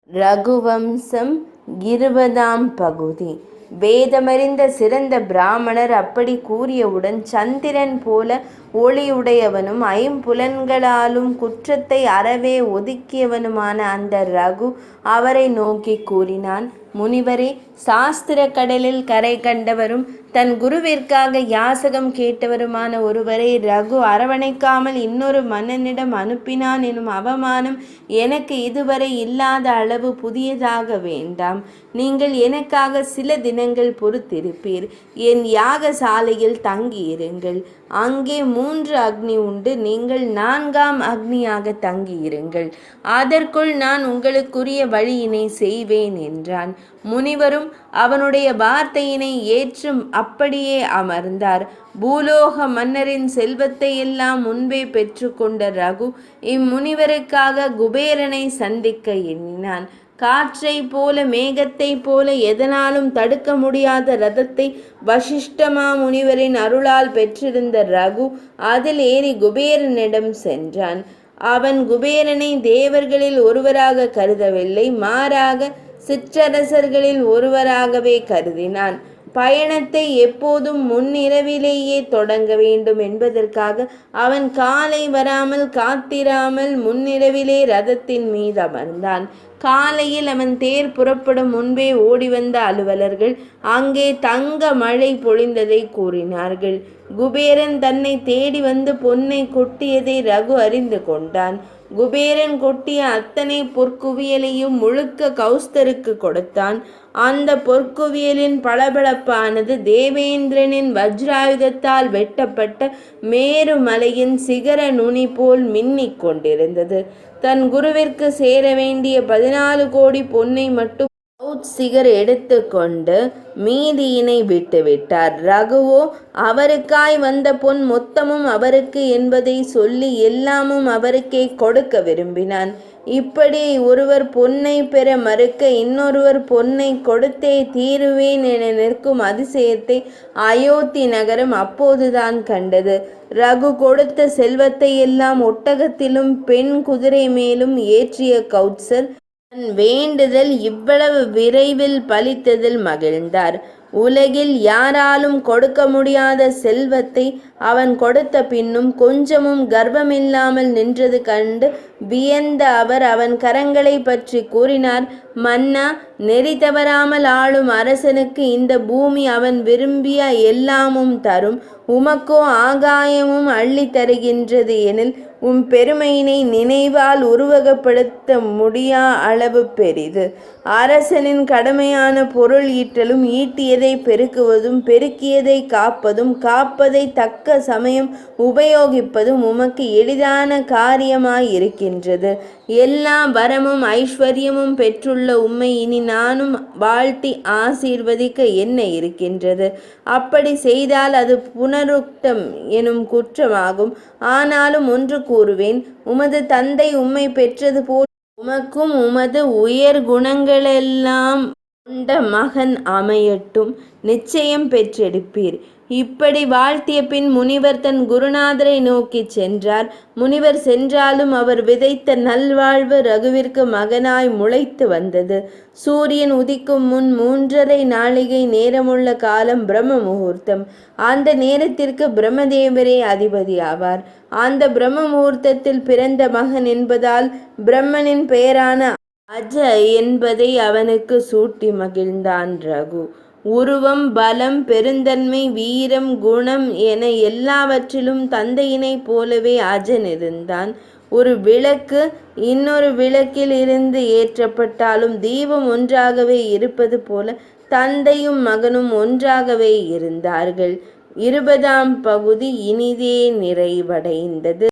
ரகுவம்சம் 20ஆம் பகுதி. வேதமறிந்த சிறந்த பிராமணர் அப்படி கூறியவுடன் சந்திரன் போல ஒளியுடையவனும் ஐம்புலன்களாலும் குற்றத்தை அறவே ஒதுக்கியவனுமான அந்த ரகு அவரை நோக்கி கூறினான். முனிவரே, சாஸ்திர கடலில் கரை கண்டவரும் தன் குருவிற்காக யாசகம் கேட்டவருமான ஒருவரை ரகு அரவணைக்காமல் இன்னொரு மன்னனிடம் அனுப்பினான் எனும் அவமானம் எனக்கு இதுவரை இல்லாத அளவு புதியதாக வேண்டாம். நீங்கள் எனக்காக சில தினங்கள் பொறுத்திருப்பீர். என் யாகசாலையில் தங்கியிருங்கள். அங்கே 3 அக்னி உண்டு. நீங்கள் 4ஆம் அக்னியாக தங்கியிருங்கள். அதற்குள் நான் உங்களுக்குரிய வழியினை செய்வேன் என்றான். முனிவரும் அவனுடைய வார்த்தையினை ஏற்றும் அப்படியே அமர்ந்தார். பூலோக மன்னரின் செல்வத்தை எல்லாம் முன்பே பெற்று கொண்ட ரகு இம்முனிவருக்காக குபேரனை சந்திக்க எண்ணினான். காற்றை போல மேகத்தை போல எதனாலும் தடுக்க முடியாத ரதத்தை வசிஷ்டமா முனிவரின் அருளால் பெற்றிருந்த ரகு அதில் ஏறி குபேரனிடம் சென்றான். அவன் குபேரனை தேவர்களில் ஒருவராக கருதவில்லை, மாறாக சிற்றரசர்களில் ஒருவராகவே கருதினான். பயணத்தை எப்போதும் முன்னிரவிலேயே தொடங்க வேண்டும் என்பதற்காக அவன் காலை வராமல் காத்திராமல் முன்னிரவிலே ரதத்தின் மீது அமர்ந்தான். காலையில் அவன் தேர் புறப்படும் முன்பே ஓடிவந்த அலுவலர்கள் அங்கே தங்க மழை பொழிந்ததை கூறினார்கள். குபேரன் தன்னை தேடி வந்து பொன்னை கொட்டியதை ரகு அறிந்து கொண்டான். குபேரன் கொட்டிய அத்தனை பொற்குவியலையும் முழுக்க கௌஸ்தருக்கு கொடுத்தான். அந்த பொற்குவியலின் பளபளப்பானது தேவேந்திரனின் வஜ்ராயுதத்தால் வெட்டப்பட்ட மேருமலையின் சிகர நுனி போல் மின்னிக் கொண்டிருந்தது. தன் குருவிற்கு சேர வேண்டிய 14 கோடி பொன்னை மட்டும் கௌத்சிகர் எடுத்து கொண்டு மீதியினை விட்டுவிட்டார். ரகுவோ அவருக்காய் வந்த பொன் மொத்தமும் அவருக்கு என்பதை சொல்லி எல்லாமும் அவருக்கே கொடுக்க விரும்பினான். இப்படி ஒருவர் பொன்னை பெற மறுக்க இன்னொருவர் பொன்னை கொடுத்தே தீருவேன் என நிற்கும் அதிசயத்தை அயோத்தி நகரம் அப்போதுதான் கண்டது. ரகு கொடுத்த செல்வத்தை எல்லாம் ஒட்டகத்திலும் பெண் குதிரை மேலும் ஏற்றிய கௌத்சர் தன் வேண்டுதல் இவ்வளவு விரைவில் பலித்ததில் மகிழ்ந்தார். உலகில் யாராலும் கொடுக்க முடியாத செல்வத்தை அவன் கொடுத்த பின்னும் கொஞ்சமும் கர்வமில்லாமல் நின்றது கண்டு வியந்த அவர் அவன் கரங்களை பற்றி கூறினார். மன்னா, நெறி தவறாமல் ஆளும் அரசனுக்கு இந்த பூமி அவன் விரும்பிய எல்லாமும் தரும். உமக்கோ ஆகாயமும் அள்ளி தருகின்றது எனில் உம் பெருமையினை நினைவால் உருவகப்படுத்த முடியா அளவு பெரிது. அரசனின் கடமையான பொருள் ஈட்டலும் ஈட்டியதை பெருக்குவதும் பெருக்கியதை காப்பதும் காப்பதை தக்க சமயம் உபயோகிப்பதும் உமக்கு எளிதான காரியமாயிருக்கின்றது. எல்லா வரமும் ஐஸ்வர்யமும் பெற்றுள்ள உம்மை இனி நானும் வாழ்த்தி ஆசீர்வதிக்க என்ன இருக்கின்றது? அப்படி செய்தால் அது புனருக்தம் எனும் குற்றமாகும். ஆனாலும் ஒன்று கூறுவேன், உமது தந்தை உம்மை பெற்றது போல் உமக்கும் உமது உயர் குணங்களெல்லாம் கொண்ட மகன் அமையட்டும். நிச்சயம் பெற்றெடுப்பீர். இப்படி வாழ்த்திய பின் முனிவர் தன் குருநாதரை நோக்கி சென்றார். முனிவர் சென்றாலும் அவர் விதைத்த நல்வாழ்வு ரகுவிற்கு மகனாய் முளைத்து வந்தது. சூரியன் உதிக்கும் முன் 3½ நாழிகை நேரமுள்ள காலம் பிரம்ம முகூர்த்தம். அந்த நேரத்திற்கு பிரம்மதேவரே அதிபதி ஆவார். அந்த பிரம்ம முகூர்த்தத்தில் பிறந்த மகன் என்பதால் பிரம்மனின் பெயரான அஜ என்பதை அவனுக்கு சூட்டி மகிழ்ந்தான் ரகு. உருவம், பலம், பெருந்தன்மை, வீரம், குணம் என எல்லாவற்றிலும் தந்தையினைப் போலவே அஜன் இருந்தான். ஒரு விளக்கு இன்னொரு விளக்கில் இருந்து ஏற்றப்பட்டாலும் தீபம் ஒன்றாகவே இருப்பது போல தந்தையும் மகனும் ஒன்றாகவே இருந்தார்கள். 20ஆம் பகுதி இனிதே நிறைவடைந்தது.